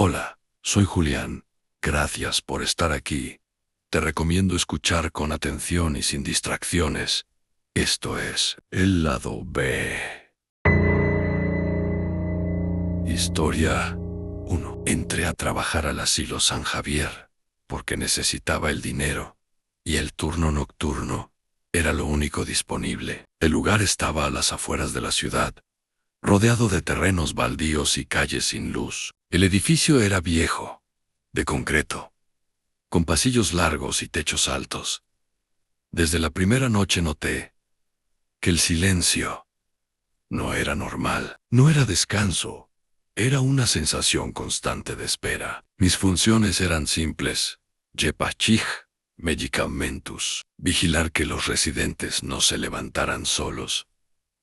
Hola, soy Julián. Gracias por estar aquí. Te recomiendo escuchar con atención y sin distracciones. Esto es el lado B. Historia 1. Entré a trabajar al asilo San Javier porque necesitaba el dinero y el turno nocturno era lo único disponible. El lugar estaba a las afueras de la ciudad, rodeado de terrenos baldíos y calles sin luz. El edificio era viejo, de concreto, con pasillos largos y techos altos. Desde la primera noche noté que el silencio no era normal, no era descanso, era una sensación constante de espera. Mis funciones eran simples: Yepachij medicamentus, vigilar que los residentes no se levantaran solos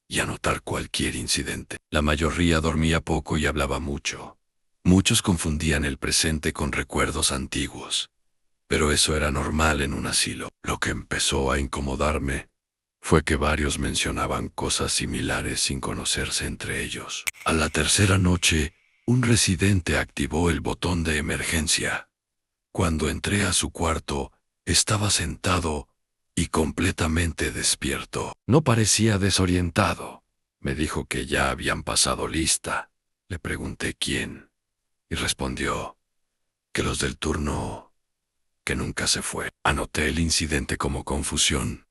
y anotar cualquier incidente. La mayoría dormía poco y hablaba mucho. Muchos confundían el presente con recuerdos antiguos, pero eso era normal en un asilo. Lo que empezó a incomodarme fue que varios mencionaban cosas similares sin conocerse entre ellos. A la tercera noche, un residente activó el botón de emergencia. Cuando entré a su cuarto, estaba sentado y completamente despierto. No parecía desorientado. Me dijo que ya habían pasado lista. Le pregunté quién, y respondió que los del turno que nunca se fue. Anoté el incidente como confusión,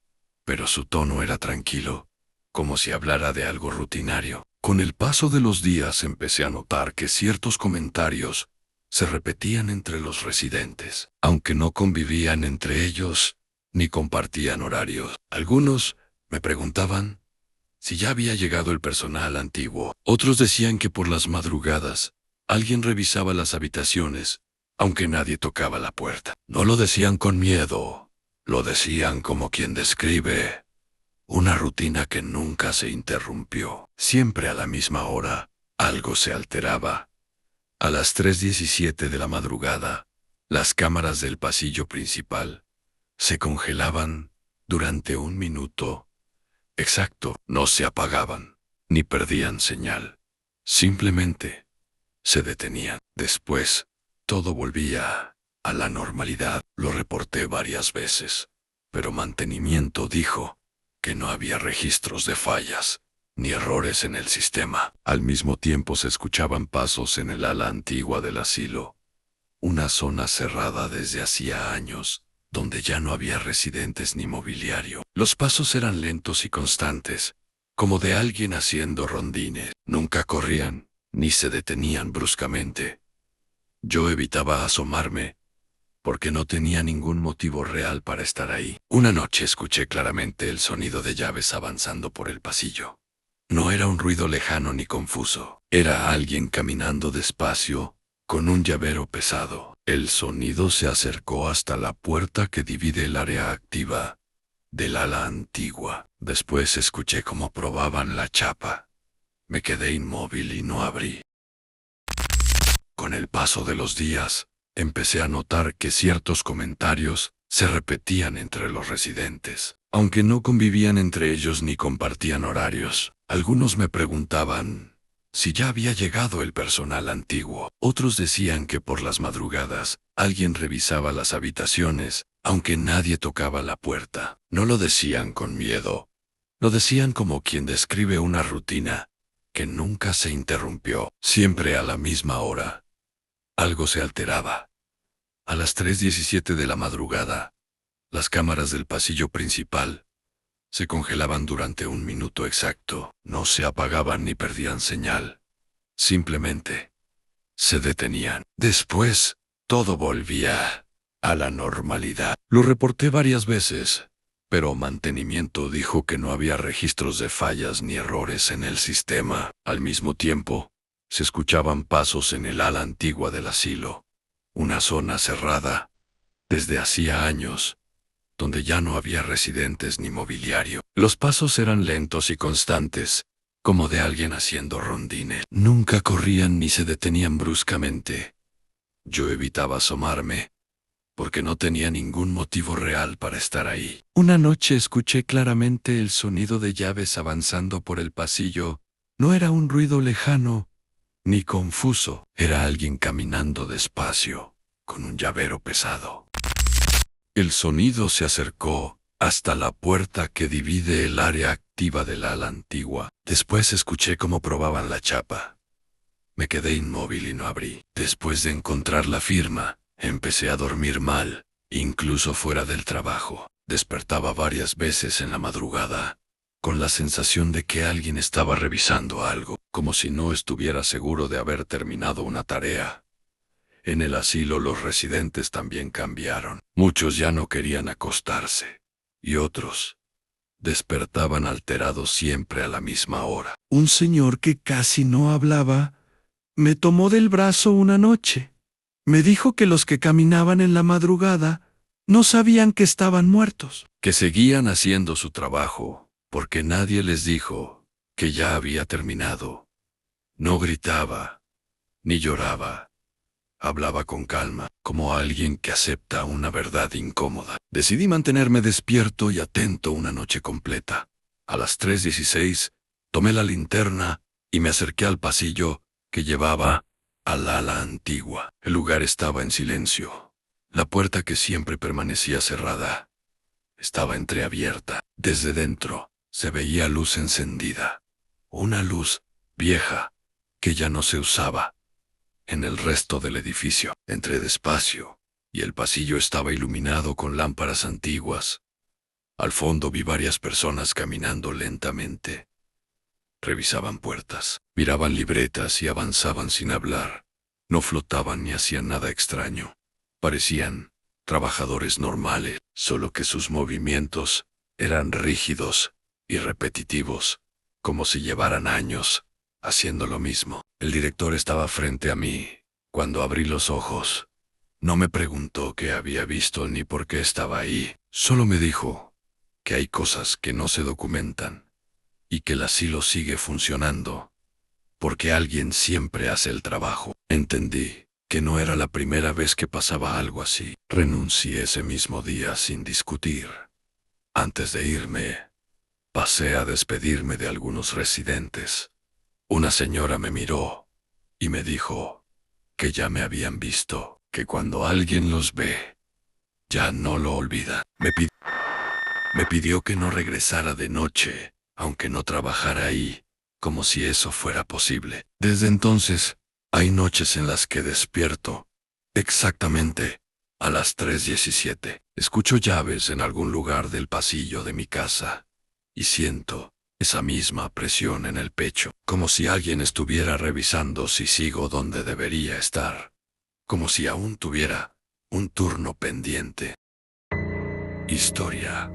pero su tono era tranquilo, como si hablara de algo rutinario. Con el paso de los días empecé a notar que ciertos comentarios se repetían entre los residentes, aunque no convivían entre ellos ni compartían horarios. Algunos me preguntaban si ya había llegado el personal antiguo. Otros decían que por las madrugadas alguien revisaba las habitaciones, aunque nadie tocaba la puerta. No lo decían con miedo, lo decían como quien describe una rutina que nunca se interrumpió. Siempre a la misma hora, algo se alteraba. A las 3:17 de la madrugada, las cámaras del pasillo principal se congelaban durante un minuto exacto. No se apagaban, ni perdían señal. Simplemente se detenían. Después, todo volvía a la normalidad. Lo reporté varias veces, pero mantenimiento dijo que no había registros de fallas ni errores en el sistema. Al mismo tiempo se escuchaban pasos en el ala antigua del asilo, una zona cerrada desde hacía años, donde ya no había residentes ni mobiliario. Los pasos eran lentos y constantes, como de alguien haciendo rondines. Nunca corrían, ni se detenían bruscamente. Yo evitaba asomarme, porque no tenía ningún motivo real para estar ahí. Una noche escuché claramente el sonido de llaves avanzando por el pasillo. No era un ruido lejano ni confuso. Era alguien caminando despacio, con un llavero pesado. El sonido se acercó hasta la puerta que divide el área activa del ala antigua. Después escuché cómo probaban la chapa. Me quedé inmóvil y no abrí. Con el paso de los días, empecé a notar que ciertos comentarios se repetían entre los residentes. Aunque no convivían entre ellos ni compartían horarios, algunos me preguntaban si ya había llegado el personal antiguo. Otros decían que por las madrugadas alguien revisaba las habitaciones, aunque nadie tocaba la puerta. No lo decían con miedo, lo decían como quien describe una rutina que nunca se interrumpió. Siempre a la misma hora, algo se alteraba. A las 3:17 de la madrugada, las cámaras del pasillo principal se congelaban durante un minuto exacto. No se apagaban ni perdían señal. Simplemente se detenían. Después, todo volvía a la normalidad. Lo reporté varias veces, pero mantenimiento dijo que no había registros de fallas ni errores en el sistema. Al mismo tiempo, se escuchaban pasos en el ala antigua del asilo, una zona cerrada desde hacía años, donde ya no había residentes ni mobiliario. Los pasos eran lentos y constantes, como de alguien haciendo rondines. Nunca corrían ni se detenían bruscamente. Yo evitaba asomarme, porque no tenía ningún motivo real para estar ahí. Una noche escuché claramente el sonido de llaves avanzando por el pasillo. No era un ruido lejano, ni confuso. Era alguien caminando despacio, con un llavero pesado. El sonido se acercó hasta la puerta que divide el área activa del ala antigua. Después escuché cómo probaban la chapa. Me quedé inmóvil y no abrí. Después de encontrar la firma, empecé a dormir mal, incluso fuera del trabajo. Despertaba varias veces en la madrugada, con la sensación de que alguien estaba revisando algo, como si no estuviera seguro de haber terminado una tarea. En el asilo los residentes también cambiaron. Muchos ya no querían acostarse, y otros despertaban alterados siempre a la misma hora. Un señor que casi no hablaba me tomó del brazo una noche. Me dijo que los que caminaban en la madrugada no sabían que estaban muertos. Que seguían haciendo su trabajo, porque nadie les dijo que ya había terminado. No gritaba, ni lloraba. Hablaba con calma, como alguien que acepta una verdad incómoda. Decidí mantenerme despierto y atento una noche completa. A las 3:16, tomé la linterna y me acerqué al pasillo que llevaba al ala antigua. El lugar estaba en silencio. La puerta, que siempre permanecía cerrada, estaba entreabierta. Desde dentro se veía luz encendida. Una luz vieja que ya no se usaba. En el resto del edificio entré despacio, y el pasillo estaba iluminado con lámparas antiguas. Al fondo vi varias personas caminando lentamente. Revisaban puertas, miraban libretas y avanzaban sin hablar. No flotaban ni hacían nada extraño. Parecían trabajadores normales, solo que sus movimientos eran rígidos y repetitivos, como si llevaran años haciendo lo mismo. El director estaba frente a mí. Cuando abrí los ojos, no me preguntó qué había visto ni por qué estaba ahí. Solo me dijo que hay cosas que no se documentan y que el asilo sigue funcionando, porque alguien siempre hace el trabajo. Entendí que no era la primera vez que pasaba algo así. Renuncié ese mismo día sin discutir. Antes de irme, pasé a despedirme de algunos residentes. Una señora me miró y me dijo que ya me habían visto, que cuando alguien los ve, ya no lo olvida. Me pidió que no regresara de noche, aunque no trabajara ahí, como si eso fuera posible. Desde entonces, hay noches en las que despierto exactamente a las 3:17. Escucho llaves en algún lugar del pasillo de mi casa y siento esa misma presión en el pecho, como si alguien estuviera revisando si sigo donde debería estar, como si aún tuviera un turno pendiente. Historia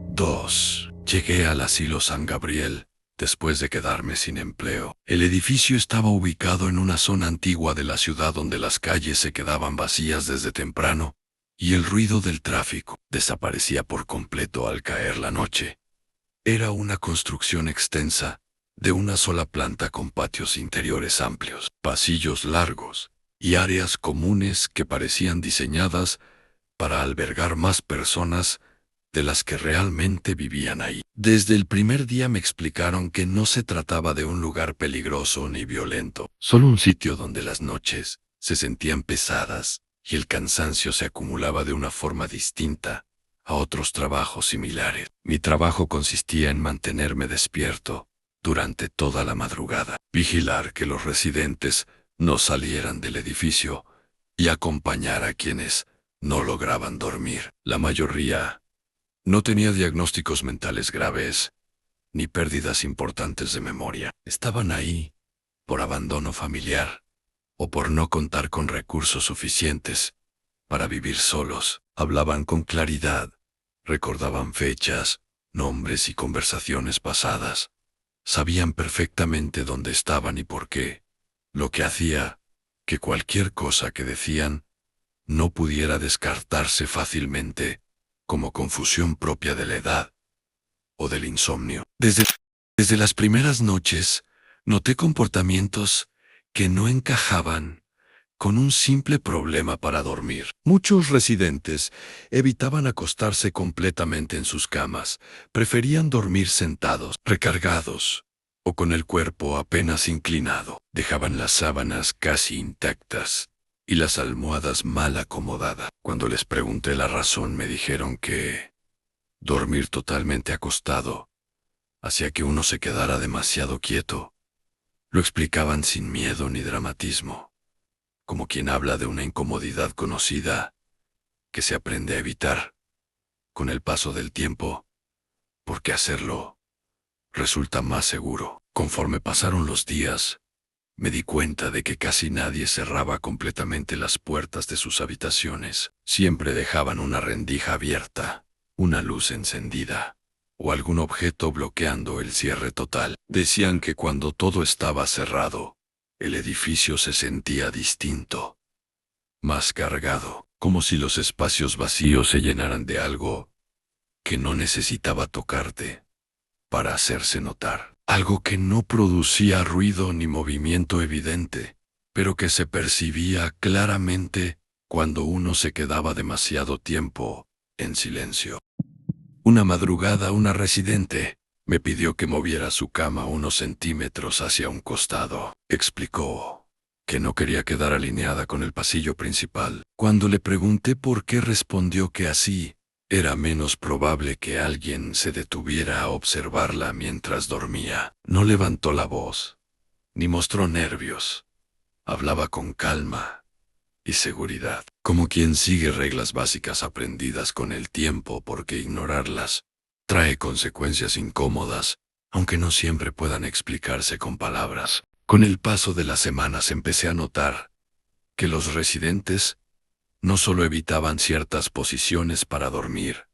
2. Llegué al asilo San Gabriel después de quedarme sin empleo. El edificio estaba ubicado en una zona antigua de la ciudad donde las calles se quedaban vacías desde temprano y el ruido del tráfico desaparecía por completo al caer la noche. Era una construcción extensa, de una sola planta con patios interiores amplios, pasillos largos y áreas comunes que parecían diseñadas para albergar más personas de las que realmente vivían ahí. Desde el primer día me explicaron que no se trataba de un lugar peligroso ni violento, solo un sitio donde las noches se sentían pesadas y el cansancio se acumulaba de una forma distinta a otros trabajos similares. Mi trabajo consistía en mantenerme despierto durante toda la madrugada, vigilar que los residentes no salieran del edificio y acompañar a quienes no lograban dormir. La mayoría no tenía diagnósticos mentales graves ni pérdidas importantes de memoria. Estaban ahí por abandono familiar o por no contar con recursos suficientes para vivir solos. Hablaban con claridad, recordaban fechas, nombres y conversaciones pasadas. Sabían perfectamente dónde estaban y por qué, lo que hacía que cualquier cosa que decían no pudiera descartarse fácilmente como confusión propia de la edad o del insomnio. Desde las primeras noches noté comportamientos que no encajaban con un simple problema para dormir. Muchos residentes evitaban acostarse completamente en sus camas, preferían dormir sentados, recargados o con el cuerpo apenas inclinado. Dejaban las sábanas casi intactas y las almohadas mal acomodadas. Cuando les pregunté la razón, me dijeron que dormir totalmente acostado hacía que uno se quedara demasiado quieto. Lo explicaban sin miedo ni dramatismo, como quien habla de una incomodidad conocida que se aprende a evitar con el paso del tiempo, porque hacerlo resulta más seguro. Conforme pasaron los días, me di cuenta de que casi nadie cerraba completamente las puertas de sus habitaciones. Siempre dejaban una rendija abierta, una luz encendida, o algún objeto bloqueando el cierre total. Decían que cuando todo estaba cerrado, el edificio se sentía distinto, más cargado, como si los espacios vacíos se llenaran de algo que no necesitaba tocarte para hacerse notar. Algo que no producía ruido ni movimiento evidente, pero que se percibía claramente cuando uno se quedaba demasiado tiempo en silencio. Una madrugada, una residente me pidió que moviera su cama unos centímetros hacia un costado. Explicó que no quería quedar alineada con el pasillo principal. Cuando le pregunté por qué, respondió que así era menos probable que alguien se detuviera a observarla mientras dormía. No levantó la voz, ni mostró nervios. Hablaba con calma y seguridad, como quien sigue reglas básicas aprendidas con el tiempo, porque ignorarlas trae consecuencias incómodas, aunque no siempre puedan explicarse con palabras. Con el paso de las semanas empecé a notar que los residentes no solo evitaban ciertas posiciones para dormir,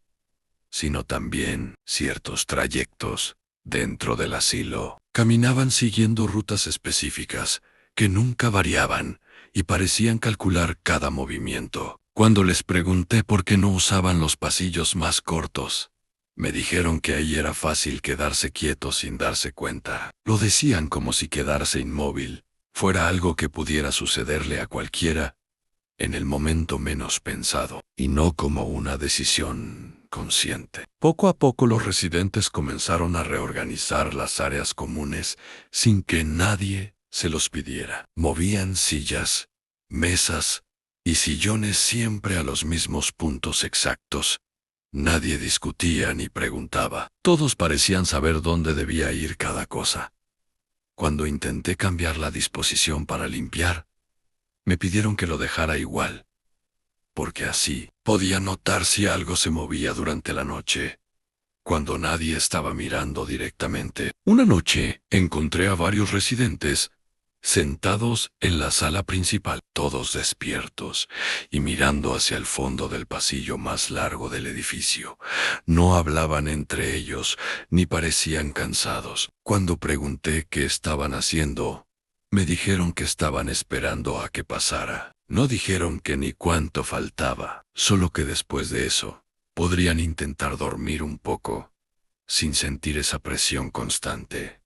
sino también ciertos trayectos dentro del asilo. Caminaban siguiendo rutas específicas que nunca variaban y parecían calcular cada movimiento. Cuando les pregunté por qué no usaban los pasillos más cortos, me dijeron que ahí era fácil quedarse quieto sin darse cuenta. Lo decían como si quedarse inmóvil fuera algo que pudiera sucederle a cualquiera en el momento menos pensado, y no como una decisión consciente. Poco a poco los residentes comenzaron a reorganizar las áreas comunes sin que nadie se los pidiera. Movían sillas, mesas y sillones siempre a los mismos puntos exactos. Nadie discutía ni preguntaba. Todos parecían saber dónde debía ir cada cosa. Cuando intenté cambiar la disposición para limpiar, me pidieron que lo dejara igual, porque así podía notar si algo se movía durante la noche, cuando nadie estaba mirando directamente. Una noche encontré a varios residentes sentados en la sala principal, todos despiertos y mirando hacia el fondo del pasillo más largo del edificio. No hablaban entre ellos ni parecían cansados. Cuando pregunté qué estaban haciendo, me dijeron que estaban esperando a que pasara. No dijeron que ni cuánto faltaba, solo que después de eso podrían intentar dormir un poco, sin sentir esa presión constante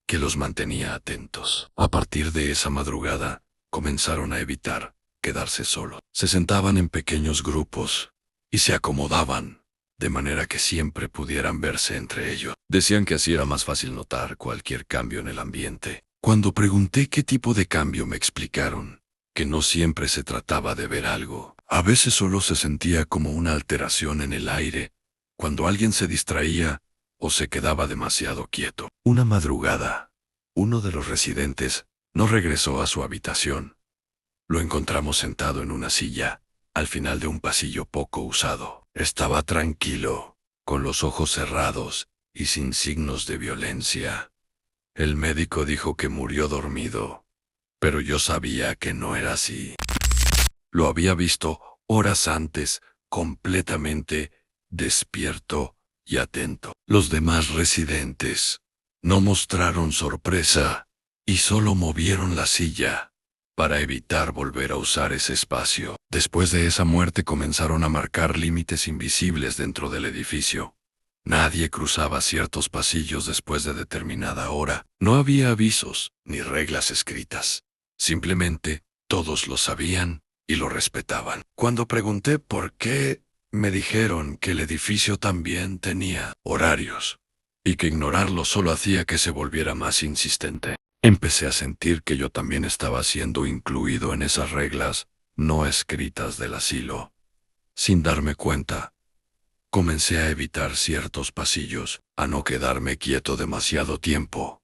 que los mantenía atentos. A partir de esa madrugada, comenzaron a evitar quedarse solos. Se sentaban en pequeños grupos y se acomodaban, de manera que siempre pudieran verse entre ellos. Decían que así era más fácil notar cualquier cambio en el ambiente. Cuando pregunté qué tipo de cambio, me explicaron que no siempre se trataba de ver algo. A veces solo se sentía como una alteración en el aire, cuando alguien se distraía o se quedaba demasiado quieto. Una madrugada, uno de los residentes no regresó a su habitación. Lo encontramos sentado en una silla, al final de un pasillo poco usado. Estaba tranquilo, con los ojos cerrados y sin signos de violencia. El médico dijo que murió dormido, pero yo sabía que no era así. Lo había visto horas antes, completamente despierto y atento. Los demás residentes no mostraron sorpresa y solo movieron la silla para evitar volver a usar ese espacio. Después de esa muerte comenzaron a marcar límites invisibles dentro del edificio. Nadie cruzaba ciertos pasillos después de determinada hora. No había avisos ni reglas escritas. Simplemente todos lo sabían y lo respetaban. Cuando pregunté por qué, me dijeron que el edificio también tenía horarios y que ignorarlo solo hacía que se volviera más insistente. Empecé a sentir que yo también estaba siendo incluido en esas reglas no escritas del asilo. Sin darme cuenta, comencé a evitar ciertos pasillos, a no quedarme quieto demasiado tiempo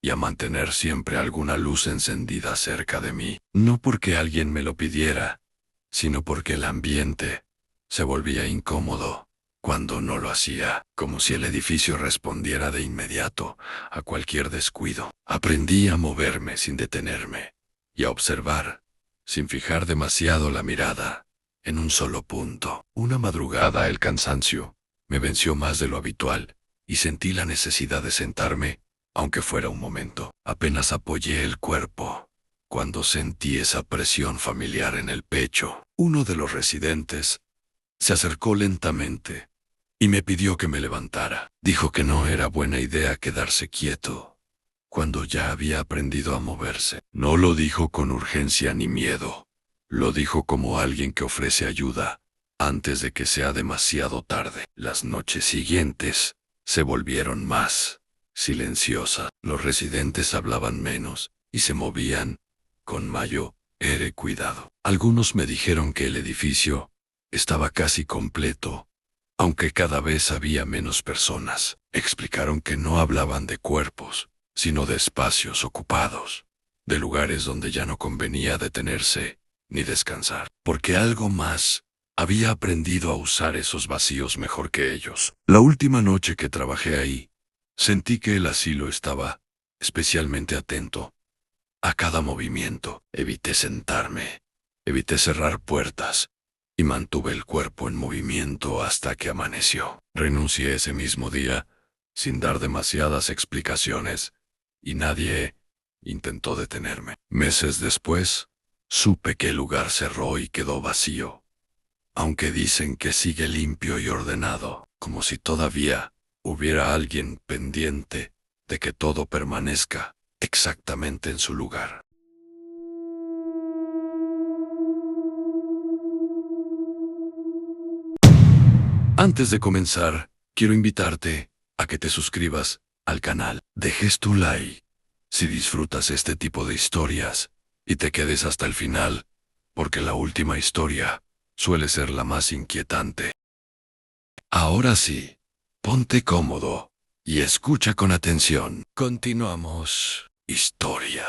y a mantener siempre alguna luz encendida cerca de mí, no porque alguien me lo pidiera, sino porque el ambiente se volvía incómodo cuando no lo hacía, como si el edificio respondiera de inmediato a cualquier descuido. Aprendí a moverme sin detenerme y a observar, sin fijar demasiado la mirada, en un solo punto. Una madrugada el cansancio me venció más de lo habitual y sentí la necesidad de sentarme, aunque fuera un momento. Apenas apoyé el cuerpo cuando sentí esa presión familiar en el pecho. Uno de los residentes se acercó lentamente y me pidió que me levantara. Dijo que no era buena idea quedarse quieto cuando ya había aprendido a moverse. No lo dijo con urgencia ni miedo. Lo dijo como alguien que ofrece ayuda antes de que sea demasiado tarde. Las noches siguientes se volvieron más silenciosas. Los residentes hablaban menos y se movían con mayor cuidado. Algunos me dijeron que el edificio estaba casi completo, aunque cada vez había menos personas. Explicaron que no hablaban de cuerpos, sino de espacios ocupados, de lugares donde ya no convenía detenerse ni descansar, porque algo más había aprendido a usar esos vacíos mejor que ellos. La última noche que trabajé ahí, sentí que el asilo estaba especialmente atento a cada movimiento. Evité sentarme, evité cerrar puertas y mantuve el cuerpo en movimiento hasta que amaneció. Renuncié ese mismo día, sin dar demasiadas explicaciones, y nadie intentó detenerme. Meses después, supe que el lugar cerró y quedó vacío, aunque dicen que sigue limpio y ordenado, como si todavía hubiera alguien pendiente de que todo permanezca exactamente en su lugar. Antes de comenzar, quiero invitarte a que te suscribas al canal, dejes tu like si disfrutas este tipo de historias y te quedes hasta el final, porque la última historia suele ser la más inquietante. Ahora sí, ponte cómodo y escucha con atención. Continuamos. Historia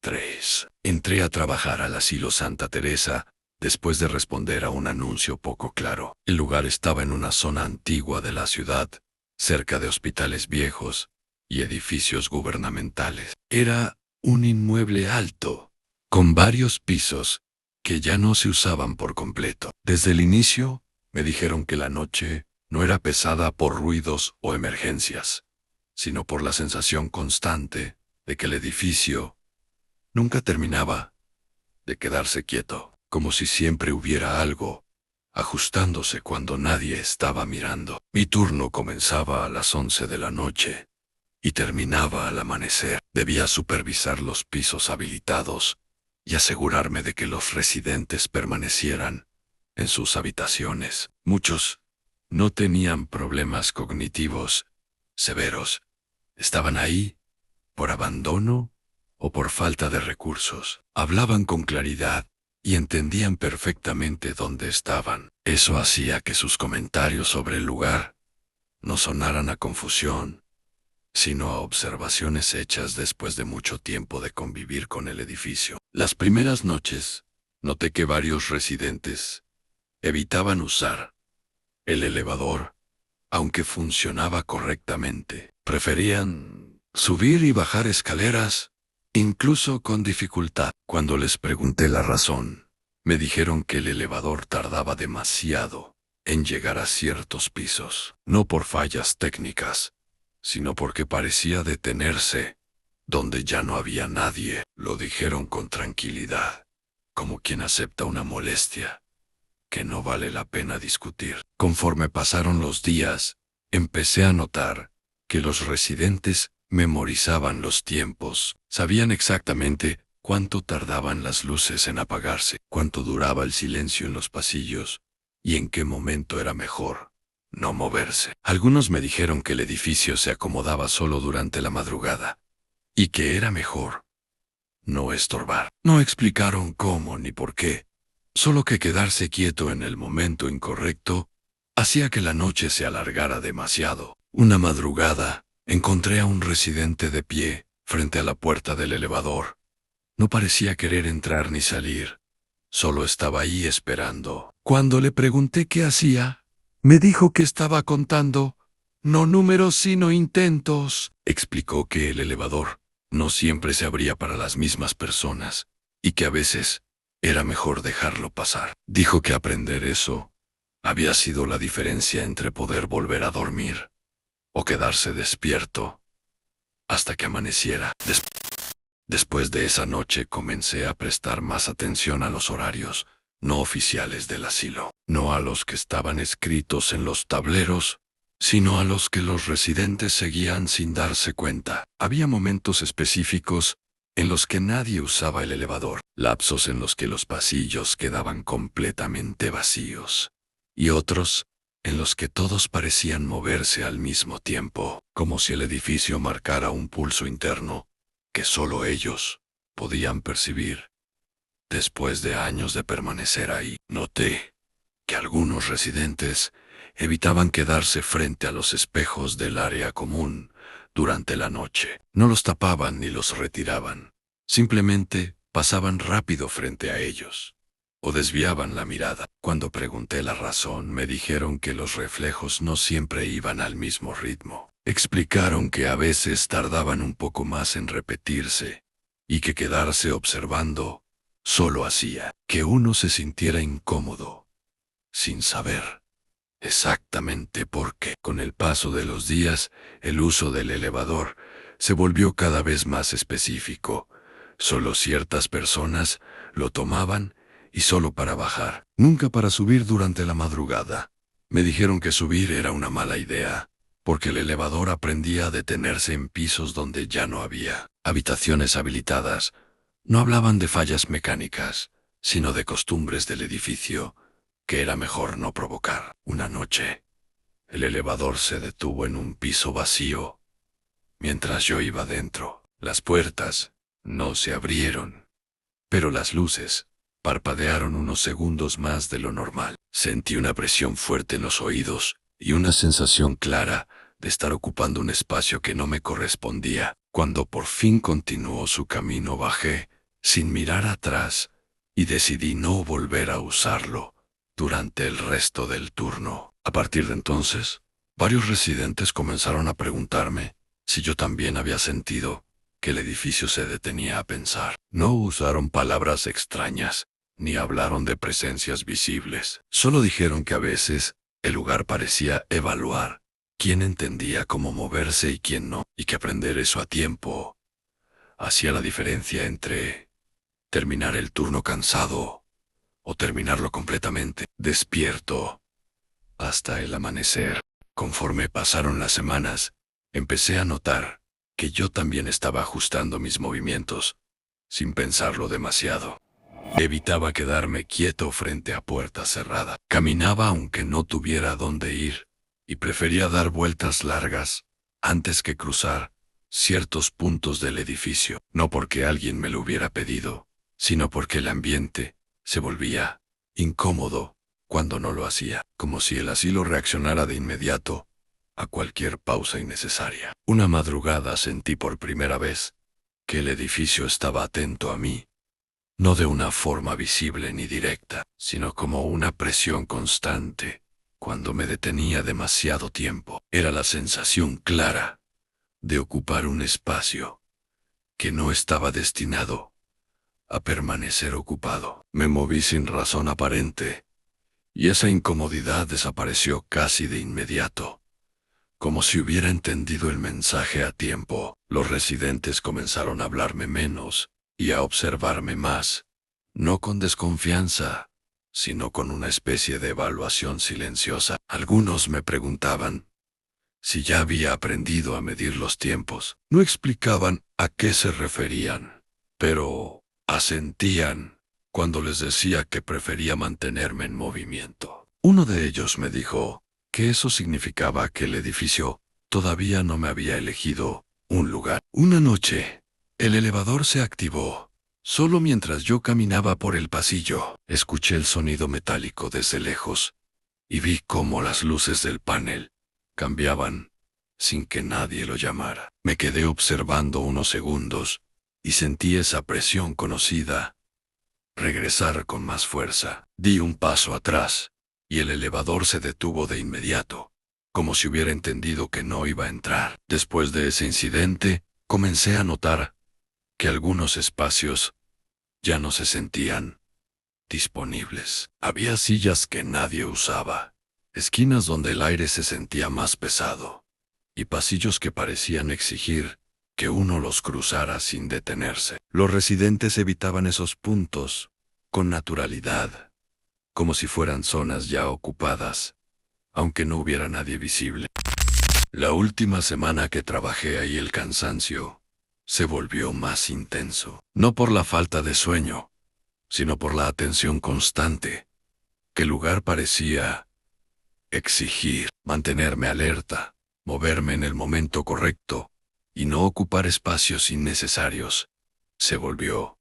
3. Entré a trabajar al asilo Santa Teresa después de responder a un anuncio poco claro. El lugar estaba en una zona antigua de la ciudad, cerca de hospitales viejos y edificios gubernamentales. Era un inmueble alto, con varios pisos que ya no se usaban por completo. Desde el inicio, me dijeron que la noche no era pesada por ruidos o emergencias, sino por la sensación constante de que el edificio nunca terminaba de quedarse quieto, como si siempre hubiera algo ajustándose cuando nadie estaba mirando. Mi turno comenzaba a las 11 de la noche y terminaba al amanecer. Debía supervisar los pisos habilitados y asegurarme de que los residentes permanecieran en sus habitaciones. Muchos no tenían problemas cognitivos severos. Estaban ahí por abandono o por falta de recursos. Hablaban con claridad y entendían perfectamente dónde estaban. Eso hacía que sus comentarios sobre el lugar no sonaran a confusión, sino a observaciones hechas después de mucho tiempo de convivir con el edificio. Las primeras noches, noté que varios residentes evitaban usar el elevador, aunque funcionaba correctamente. Preferían subir y bajar escaleras, incluso con dificultad. Cuando les pregunté la razón, me dijeron que el elevador tardaba demasiado en llegar a ciertos pisos, no por fallas técnicas, sino porque parecía detenerse donde ya no había nadie. Lo dijeron con tranquilidad, como quien acepta una molestia que no vale la pena discutir. Conforme pasaron los días, empecé a notar que los residentes memorizaban los tiempos. Sabían exactamente cuánto tardaban las luces en apagarse, cuánto duraba el silencio en los pasillos y en qué momento era mejor no moverse. Algunos me dijeron que el edificio se acomodaba solo durante la madrugada y que era mejor no estorbar. No explicaron cómo ni por qué, solo que quedarse quieto en el momento incorrecto hacía que la noche se alargara demasiado. Una madrugada, encontré a un residente de pie frente a la puerta del elevador. No parecía querer entrar ni salir, solo estaba ahí esperando. Cuando le pregunté qué hacía, me dijo que estaba contando, no números sino intentos. Explicó que el elevador no siempre se abría para las mismas personas y que a veces era mejor dejarlo pasar. Dijo que aprender eso había sido la diferencia entre poder volver a dormir o quedarse despierto hasta que amaneciera. Después de esa noche comencé a prestar más atención a los horarios no oficiales del asilo, no a los que estaban escritos en los tableros, sino a los que los residentes seguían sin darse cuenta. Había momentos específicos en los que nadie usaba el elevador, lapsos en los que los pasillos quedaban completamente vacíos, y otros en los que todos parecían moverse al mismo tiempo, como si el edificio marcara un pulso interno que solo ellos podían percibir. Después de años de permanecer ahí, noté que algunos residentes evitaban quedarse frente a los espejos del área común durante la noche. No los tapaban ni los retiraban. Simplemente pasaban rápido frente a ellos o desviaban la mirada. Cuando pregunté la razón, me dijeron que los reflejos no siempre iban al mismo ritmo. Explicaron que a veces tardaban un poco más en repetirse y que quedarse observando solo hacía que uno se sintiera incómodo, sin saber exactamente por qué. Con el paso de los días, el uso del elevador se volvió cada vez más específico. Solo ciertas personas lo tomaban y solo para bajar, nunca para subir durante la madrugada. Me dijeron que subir era una mala idea, porque el elevador aprendía a detenerse en pisos donde ya no había habitaciones habilitadas. No hablaban de fallas mecánicas, sino de costumbres del edificio que era mejor no provocar. Una noche, el elevador se detuvo en un piso vacío. Mientras yo iba dentro, las puertas no se abrieron, pero las luces parpadearon unos segundos más de lo normal. Sentí una presión fuerte en los oídos y una sensación clara de estar ocupando un espacio que no me correspondía. Cuando por fin continuó su camino, bajé sin mirar atrás y decidí no volver a usarlo durante el resto del turno. A partir de entonces, varios residentes comenzaron a preguntarme si yo también había sentido que el edificio se detenía a pensar. No usaron palabras extrañas, ni hablaron de presencias visibles. Solo dijeron que a veces el lugar parecía evaluar quién entendía cómo moverse y quién no, y que aprender eso a tiempo hacía la diferencia entre terminar el turno cansado o terminarlo completamente despierto hasta el amanecer. Conforme pasaron las semanas, empecé a notar que yo también estaba ajustando mis movimientos, sin pensarlo demasiado. Evitaba quedarme quieto frente a puerta cerrada. Caminaba aunque no tuviera dónde ir, y prefería dar vueltas largas antes que cruzar ciertos puntos del edificio, no porque alguien me lo hubiera pedido, sino porque el ambiente se volvía incómodo cuando no lo hacía, como si el asilo reaccionara de inmediato a cualquier pausa innecesaria. Una madrugada sentí por primera vez que el edificio estaba atento a mí, no de una forma visible ni directa, sino como una presión constante cuando me detenía demasiado tiempo. Era la sensación clara de ocupar un espacio que no estaba destinado a permanecer ocupado. Me moví sin razón aparente, y esa incomodidad desapareció casi de inmediato, como si hubiera entendido el mensaje a tiempo. Los residentes comenzaron a hablarme menos y a observarme más, no con desconfianza, sino con una especie de evaluación silenciosa. Algunos me preguntaban si ya había aprendido a medir los tiempos. No explicaban a qué se referían, pero asentían cuando les decía que prefería mantenerme en movimiento. Uno de ellos me dijo que eso significaba que el edificio todavía no me había elegido un lugar. Una noche, el elevador se activó. Solo mientras yo caminaba por el pasillo, escuché el sonido metálico desde lejos y vi cómo las luces del panel cambiaban sin que nadie lo llamara. Me quedé observando unos segundos y sentí esa presión conocida regresar con más fuerza. Di un paso atrás y el elevador se detuvo de inmediato, como si hubiera entendido que no iba a entrar. Después de ese incidente, comencé a notar que algunos espacios ya no se sentían disponibles. Había sillas que nadie usaba, esquinas donde el aire se sentía más pesado, y pasillos que parecían exigir que uno los cruzara sin detenerse. Los residentes evitaban esos puntos con naturalidad, como si fueran zonas ya ocupadas, aunque no hubiera nadie visible. La última semana que trabajé ahí el cansancio se volvió más intenso, no por la falta de sueño, sino por la atención constante que el lugar parecía exigir. Mantenerme alerta, moverme en el momento correcto y no ocupar espacios innecesarios se volvió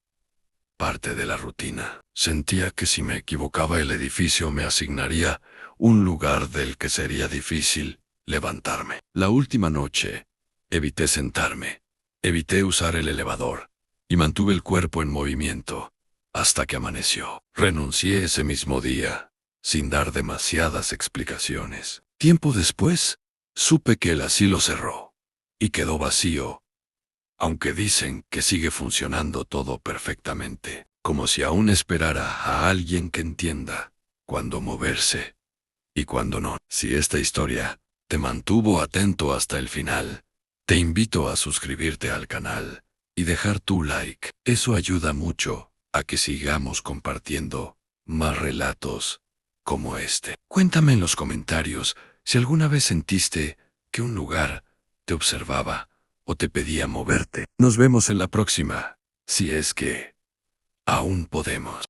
parte de la rutina. Sentía que si me equivocaba el edificio me asignaría un lugar del que sería difícil levantarme. La última noche, evité sentarme, evité usar el elevador y mantuve el cuerpo en movimiento hasta que amaneció. Renuncié ese mismo día, sin dar demasiadas explicaciones. Tiempo después, supe que el asilo cerró y quedó vacío, aunque dicen que sigue funcionando todo perfectamente, como si aún esperara a alguien que entienda cuándo moverse y cuándo no. Si esta historia te mantuvo atento hasta el final, te invito a suscribirte al canal y dejar tu like. Eso ayuda mucho a que sigamos compartiendo más relatos como este. Cuéntame en los comentarios si alguna vez sentiste que un lugar te observaba o te pedía moverte. Nos vemos en la próxima, si es que aún podemos.